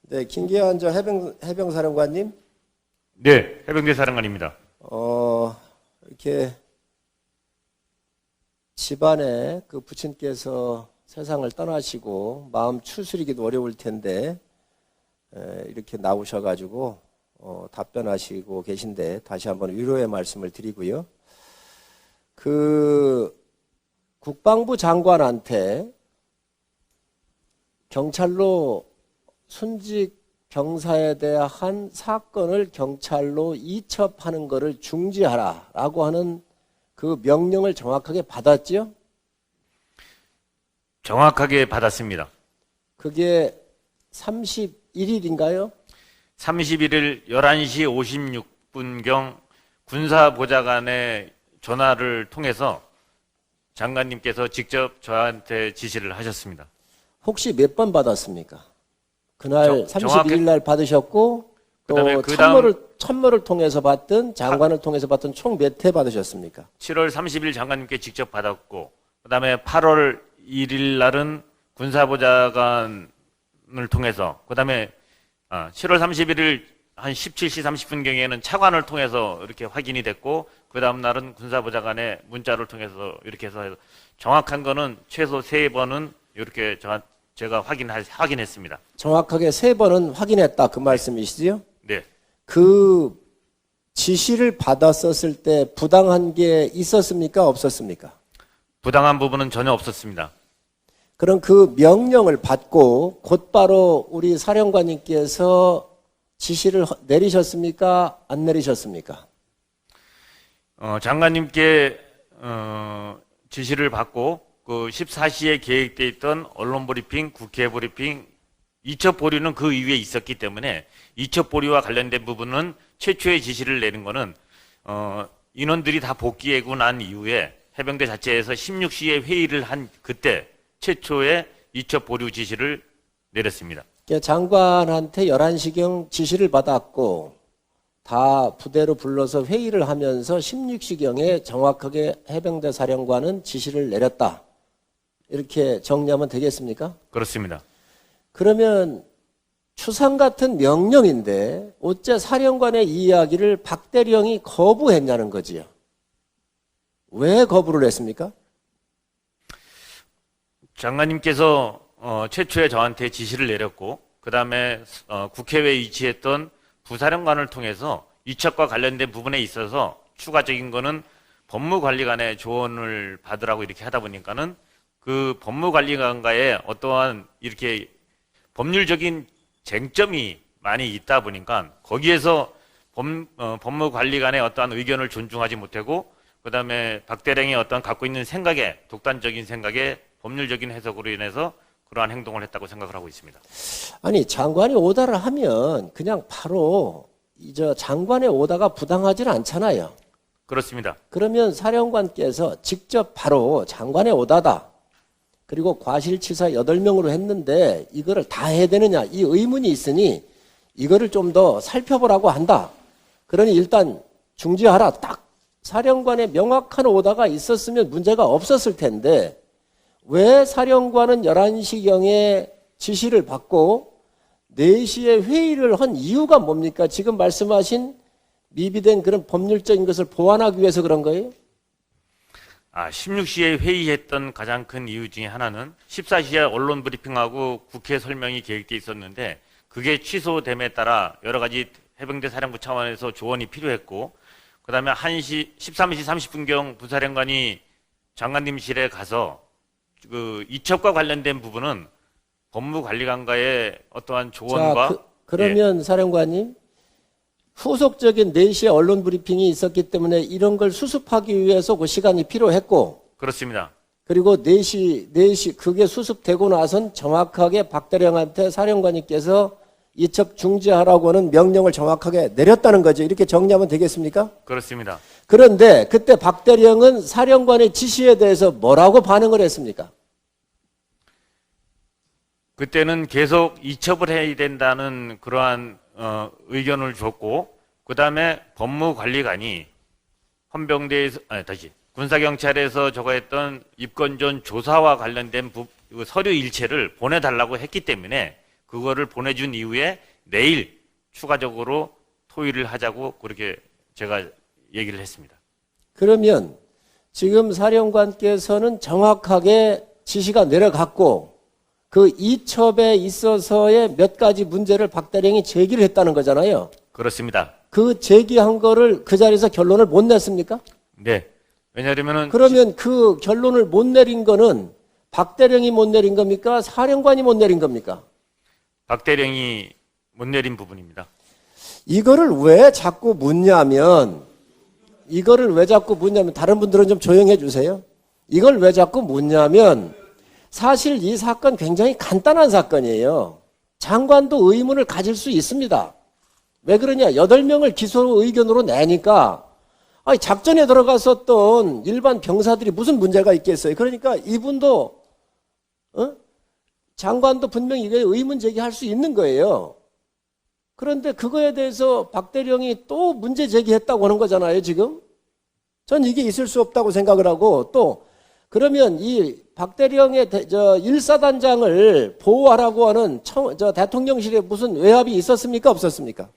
네, 김기현 저 해병사령관님, 네, 해병대 사령관입니다. 이렇게 집안에 그 부친께서 세상을 떠나시고 마음 추스리기도 어려울 텐데 이렇게 나오셔가지고 답변하시고 계신데 다시 한번 위로의 말씀을 드리고요. 그 국방부 장관한테 경찰로 순직 병사에 대한 사건을 경찰로 이첩하는 것을 중지하라라고 하는 그 명령을 정확하게 받았죠? 정확하게 받았습니다. 그게 31일인가요? 31일 11시 56분경 군사보좌관의 전화를 통해서 장관님께서 직접 저한테 지시를 하셨습니다. 혹시 몇 번 받았습니까? 그날 31일 날 받으셨고 또 참모를 통해서 받든 장관을 통해서 받든 총 몇 회 받으셨습니까? 7월 30일 장관님께 직접 받았고 그다음에 8월 1일 날은 군사보좌관을 통해서 그다음에 7월 31일 한 17시 30분경에는 차관을 통해서 이렇게 확인이 됐고 그다음 날은 군사보좌관의 문자를 통해서 이렇게 해서 정확한 거는 최소 3번은 이렇게 제가 확인했습니다. 정확하게 3번은 확인했다 그 말씀이시죠? 네. 그 지시를 받았었을 때 부당한 게 있었습니까? 없었습니까? 부당한 부분은 전혀 없었습니다. 그럼 그 명령을 받고 곧바로 우리 사령관님께서 지시를 내리셨습니까? 안 내리셨습니까? 장관님께 지시를 받고 그 14시에 계획되어 있던 언론 브리핑, 국회 브리핑, 이첩 보류는 그 이후에 있었기 때문에 이첩 보류와 관련된 부분은 최초의 지시를 내린 거는 인원들이 다 복귀하고 난 이후에 해병대 자체에서 16시에 회의를 한 그때 최초의 이첩 보류 지시를 내렸습니다. 장관한테 11시경 지시를 받았고 다 부대로 불러서 회의를 하면서 16시경에 정확하게 해병대 사령관은 지시를 내렸다. 이렇게 정리하면 되겠습니까? 그렇습니다. 그러면 추상 같은 명령인데 어째 사령관의 이야기를 박 대령이 거부했냐는 거지요. 왜 거부를 했습니까? 장관님께서 최초에 저한테 지시를 내렸고 그 다음에 국회에 위치했던 부사령관을 통해서 이첩과 관련된 부분에 있어서 추가적인 거는 법무관리관의 조언을 받으라고 이렇게 하다 보니까는 그 법무관리관과의 어떠한 이렇게 법률적인 쟁점이 많이 있다 보니까 거기에서 법무관리관의 어떠한 의견을 존중하지 못하고 그 다음에 박 대령이 어떠한 갖고 있는 생각에 독단적인 생각에 법률적인 해석으로 인해서 그러한 행동을 했다고 생각을 하고 있습니다. 아니 장관이 오다를 하면 그냥 바로 장관의 오다가 부당하지는 않잖아요. 그렇습니다. 그러면 사령관께서 직접 바로 장관의 오다다. 그리고 과실치사 8명으로 했는데 이거를 다 해야 되느냐 이 의문이 있으니 이거를 좀 더 살펴보라고 한다. 그러니 일단 중지하라. 딱 사령관의 명확한 오다가 있었으면 문제가 없었을 텐데 왜 사령관은 11시경에 지시를 받고 4시에 회의를 한 이유가 뭡니까? 지금 말씀하신 미비된 그런 법률적인 것을 보완하기 위해서 그런 거예요? 16시에 회의했던 가장 큰 이유 중에 하나는 14시에 언론 브리핑하고 국회 설명이 계획되어 있었는데 그게 취소됨에 따라 여러 가지 해병대 사령부 차원에서 조언이 필요했고 그 다음에 13시 30분경 부사령관이 장관님실에 가서 그 이첩과 관련된 부분은 법무관리관과의 어떠한 조언과 그러면 사령관님 후속적인 4시에 언론 브리핑이 있었기 때문에 이런 걸 수습하기 위해서 그 시간이 필요했고 그렇습니다. 그리고 4시 그게 수습되고 나선 정확하게 박 대령한테 사령관님께서 이첩 중지하라고 하는 명령을 정확하게 내렸다는 거죠. 이렇게 정리하면 되겠습니까? 그렇습니다. 그런데 그때 박 대령은 사령관의 지시에 대해서 뭐라고 반응을 했습니까? 그때는 계속 이첩을 해야 된다는 그러한 의견을 줬고 그 다음에 법무관리관이 헌병대에서 군사경찰에서 저거 했던 입건전 조사와 관련된 서류 일체를 보내달라고 했기 때문에 그거를 보내준 이후에 내일 추가적으로 토의를 하자고 그렇게 제가 얘기를 했습니다. 그러면 지금 사령관께서는 정확하게 지시가 내려갔고 그 이첩에 있어서의 몇 가지 문제를 박 대령이 제기를 했다는 거잖아요. 그렇습니다. 그 제기한 거를 그 자리에서 결론을 못 냈습니까? 네. 왜냐하면은 그러면 그 결론을 못 내린 거는 박 대령이 못 내린 겁니까? 사령관이 못 내린 겁니까? 박 대령이 못 내린 부분입니다. 이거를 왜 자꾸 묻냐면 다른 분들은 좀 조용해 주세요. 이걸 왜 자꾸 묻냐면 사실 이 사건 굉장히 간단한 사건이에요. 장관도 의문을 가질 수 있습니다. 왜 그러냐? 8명을 기소 의견으로 내니까 아니, 작전에 들어갔었던 일반 병사들이 무슨 문제가 있겠어요. 그러니까 이분도 장관도 분명히 이게 의문 제기할 수 있는 거예요. 그런데 그거에 대해서 박 대령이 또 문제 제기했다고 하는 거잖아요, 지금. 전 이게 있을 수 없다고 생각을 하고 또 그러면 이 박 대령의 일사단장을 보호하라고 하는 대통령실에 무슨 외압이 있었습니까? 없었습니까?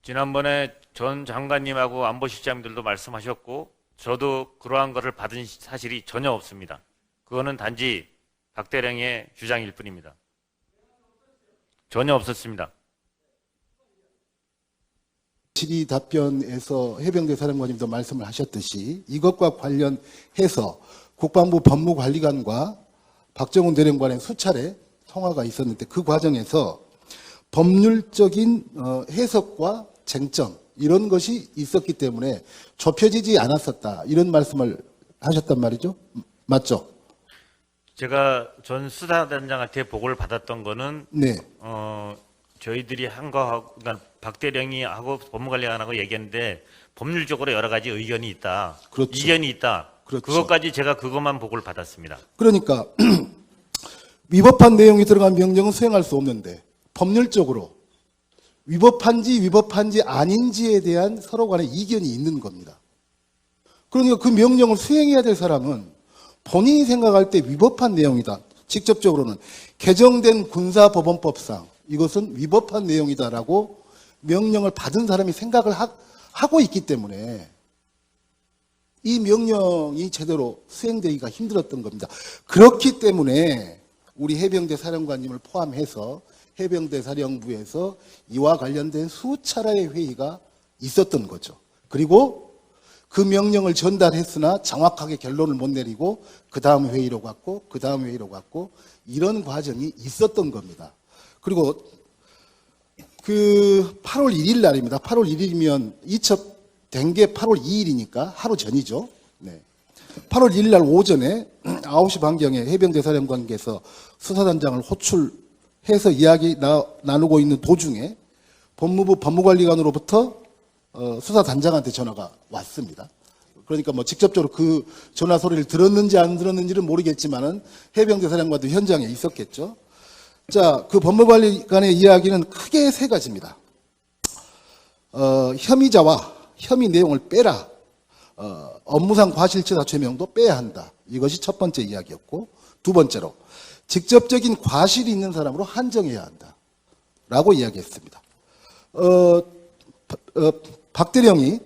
지난번에 전 장관님하고 안보실장님들도 말씀하셨고 저도 그러한 것을 받은 사실이 전혀 없습니다. 그거는 단지 박 대령의 주장일 뿐입니다. 전혀 없었습니다. 질의 답변에서 해병대 사령관님도 말씀을 하셨듯이 이것과 관련해서 국방부 법무관리관과 박정훈 대령관의 수차례 통화가 있었는데 그 과정에서 법률적인 해석과 쟁점 이런 것이 있었기 때문에 좁혀지지 않았었다 이런 말씀을 하셨단 말이죠. 맞죠? 제가 전 수사단장한테 보고를 받았던 거는 네. 저희들이 한 거하고 그러니까 박 대령이 하고 법무관리관하고 얘기했는데 법률적으로 여러 가지 의견이 있다. 그렇죠. 이견이 있다. 그렇죠. 그것까지 제가 그것만 보고를 받았습니다. 그러니까 위법한 내용이 들어간 명령은 수행할 수 없는데 법률적으로 위법한지 아닌지에 대한 서로 간의 이견이 있는 겁니다. 그러니까 그 명령을 수행해야 될 사람은 본인이 생각할 때 위법한 내용이다. 직접적으로는 개정된 군사법원법상 이것은 위법한 내용이다라고 명령을 받은 사람이 생각을 하고 있기 때문에 이 명령이 제대로 수행되기가 힘들었던 겁니다. 그렇기 때문에 우리 해병대 사령관님을 포함해서 해병대 사령부에서 이와 관련된 수차례의 회의가 있었던 거죠. 그리고 그 명령을 전달했으나 정확하게 결론을 못 내리고 그 다음 회의로 갔고 그 다음 회의로 갔고 이런 과정이 있었던 겁니다. 그리고 그 8월 1일 날입니다. 8월 1일이면 이첩된 게 8월 2일이니까 하루 전이죠. 네. 8월 1일 날 오전에 9시 반경에 해병대 사령관께서 수사단장을 호출해서 이야기 나누고 있는 도중에 법무부 법무관리관으로부터 수사단장한테 전화가 왔습니다. 그러니까 뭐 직접적으로 그 전화 소리를 들었는지 안 들었는지는 모르겠지만은 해병대 사령관도 현장에 있었겠죠. 자, 그 법무관리관의 이야기는 크게 세 가지입니다. 혐의자와 혐의 내용을 빼라. 업무상 과실치사 죄명도 빼야 한다. 이것이 첫 번째 이야기였고, 두 번째로 직접적인 과실이 있는 사람으로 한정해야 한다. 라고 이야기했습니다. 박 대령이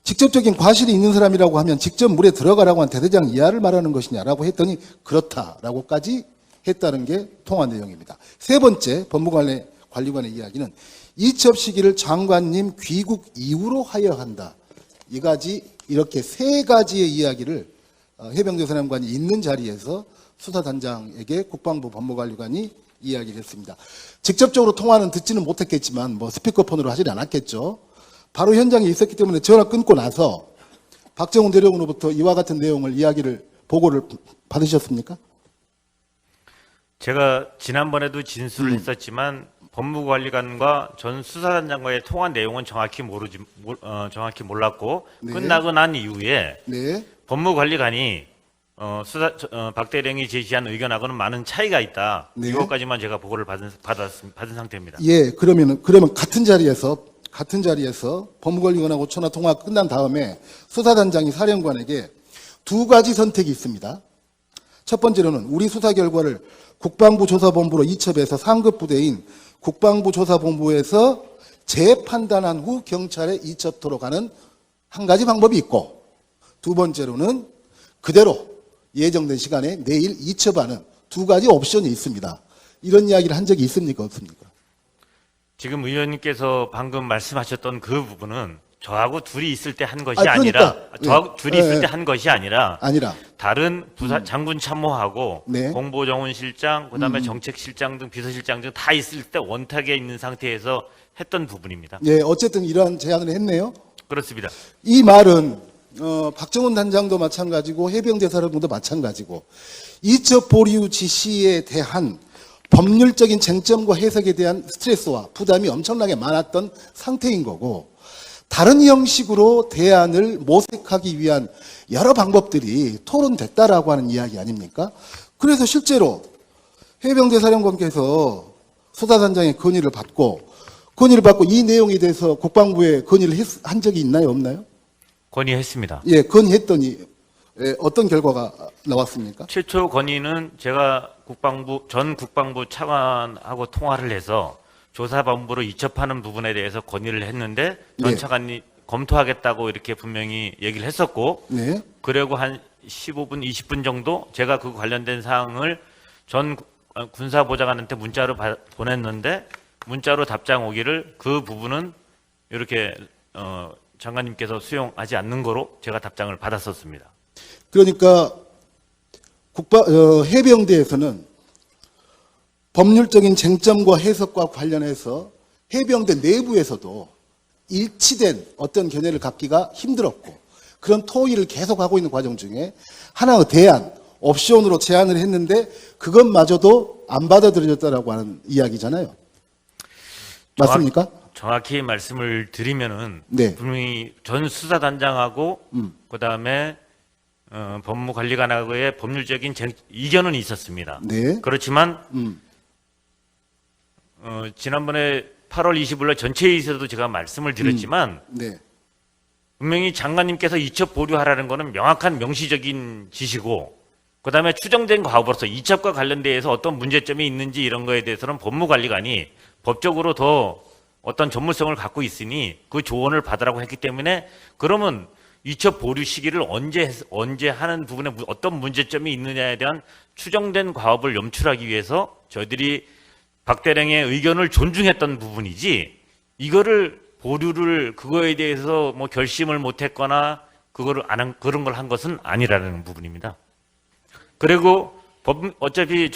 직접적인 과실이 있는 사람이라고 하면 직접 물에 들어가라고 한 대대장 이하를 말하는 것이냐라고 했더니 그렇다라고까지 했다는 게 통화 내용입니다. 세 번째 법무관리관의 이야기는 이첩 시기를 장관님 귀국 이후로 하여야 한다. 이렇게 세 가지의 이야기를 해병대 사령관이 있는 자리에서 수사단장에게 국방부 법무관리관이 이야기를 했습니다. 직접적으로 통화는 듣지는 못했겠지만 뭐 스피커폰으로 하질 않았겠죠. 바로 현장에 있었기 때문에 전화 끊고 나서 박정훈 대령으로부터 이와 같은 내용을 보고를 받으셨습니까? 제가 지난번에도 진술을 했었지만 법무관리관과 전 수사단장과의 통화 내용은 정확히 몰랐고 네. 끝나고 난 이후에 네. 법무관리관이 박 대령이 제시한 의견하고는 많은 차이가 있다. 네. 이것까지만 제가 보고를 받은 상태입니다. 예, 그러면 같은 자리에서 법무관리관하고 전화 통화가 끝난 다음에 수사단장이 사령관에게 두 가지 선택이 있습니다. 첫 번째로는 우리 수사 결과를 국방부 조사본부로 이첩해서 상급 부대인 국방부 조사본부에서 재판단한 후 경찰에 이첩토록 하는 한 가지 방법이 있고, 두 번째로는 그대로 예정된 시간에 내일 이첩하는 두 가지 옵션이 있습니다. 이런 이야기를 한 적이 있습니까, 없습니까? 지금 의원님께서 방금 말씀하셨던 그 부분은 저하고 둘이 있을 때 한 것이 그러니까, 아니라, 저하고 예, 둘이 예, 있을 예. 때 한 것이 아니라, 아니라. 다른 장군 참모하고 네. 공보정원실장, 그다음에 정책실장 등 비서실장 등 다 있을 때 원탁에 있는 상태에서 했던 부분입니다. 예, 어쨌든 이러한 제안을 했네요. 그렇습니다. 이 말은 박정훈 단장도 마찬가지고 해병대 사령부도 마찬가지고 이첩 보류 지시에 대한 법률적인 쟁점과 해석에 대한 스트레스와 부담이 엄청나게 많았던 상태인 거고, 다른 형식으로 대안을 모색하기 위한 여러 방법들이 토론됐다라고 하는 이야기 아닙니까? 그래서 실제로 해병대 사령관께서 수사단장의 건의를 받고 이 내용에 대해서 국방부에 건의를 한 적이 있나요, 없나요? 건의했습니다. 예, 건의했더니 어떤 결과가 나왔습니까? 최초 건의는 제가 전 국방부 차관하고 통화를 해서 조사본부로 이첩하는 부분에 대해서 건의를 했는데 전 네. 차관이 검토하겠다고 이렇게 분명히 얘기를 했었고, 네. 그리고 한 15분, 20분 정도 제가 그 관련된 사항을 전 군사보좌관한테 문자로 보냈는데 문자로 답장 오기를 그 부분은 이렇게 장관님께서 수용하지 않는 거로 제가 답장을 받았었습니다. 그러니까 해병대에서는 법률적인 쟁점과 해석과 관련해서 해병대 내부에서도 일치된 어떤 견해를 갖기가 힘들었고, 그런 토의를 계속하고 있는 과정 중에 하나의 대안, 옵션으로 제안을 했는데 그것마저도 안 받아들여졌다라고 하는 이야기잖아요. 맞습니까? 정확히 말씀을 드리면은 네. 분명히 전 수사단장하고 그다음에 법무관리관하고의 법률적인 이견은 있었습니다. 네. 그렇지만 지난번에 8월 25일 전체 회의에서도 제가 말씀을 드렸지만 네. 분명히 장관님께서 이첩 보류하라는 것은 명확한 명시적인 지시고, 그다음에 추정된 과업으로서 이첩과 관련돼서 어떤 문제점이 있는지 이런 거에 대해서는 법무관리관이 법적으로 더 어떤 전문성을 갖고 있으니 그 조언을 받으라고 했기 때문에, 그러면 이첩 보류 시기를 언제 하는 부분에 어떤 문제점이 있느냐에 대한 추정된 과업을 염출하기 위해서 저희들이 박 대령의 의견을 존중했던 부분이지, 이거를 보류를 그거에 대해서 뭐 결심을 못했거나 그거를 안 한, 그런 걸 한 것은 아니라는 부분입니다. 그리고 어차피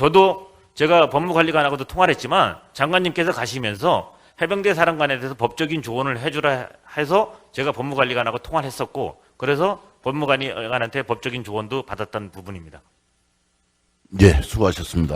제가 법무관리관하고도 통화를 했지만 장관님께서 가시면서 해병대 사령관에 대해서 법적인 조언을 해주라 해서 제가 법무관리관하고 통화를 했었고, 그래서 법무관리관한테 법적인 조언도 받았던 부분입니다. 예, 수고하셨습니다.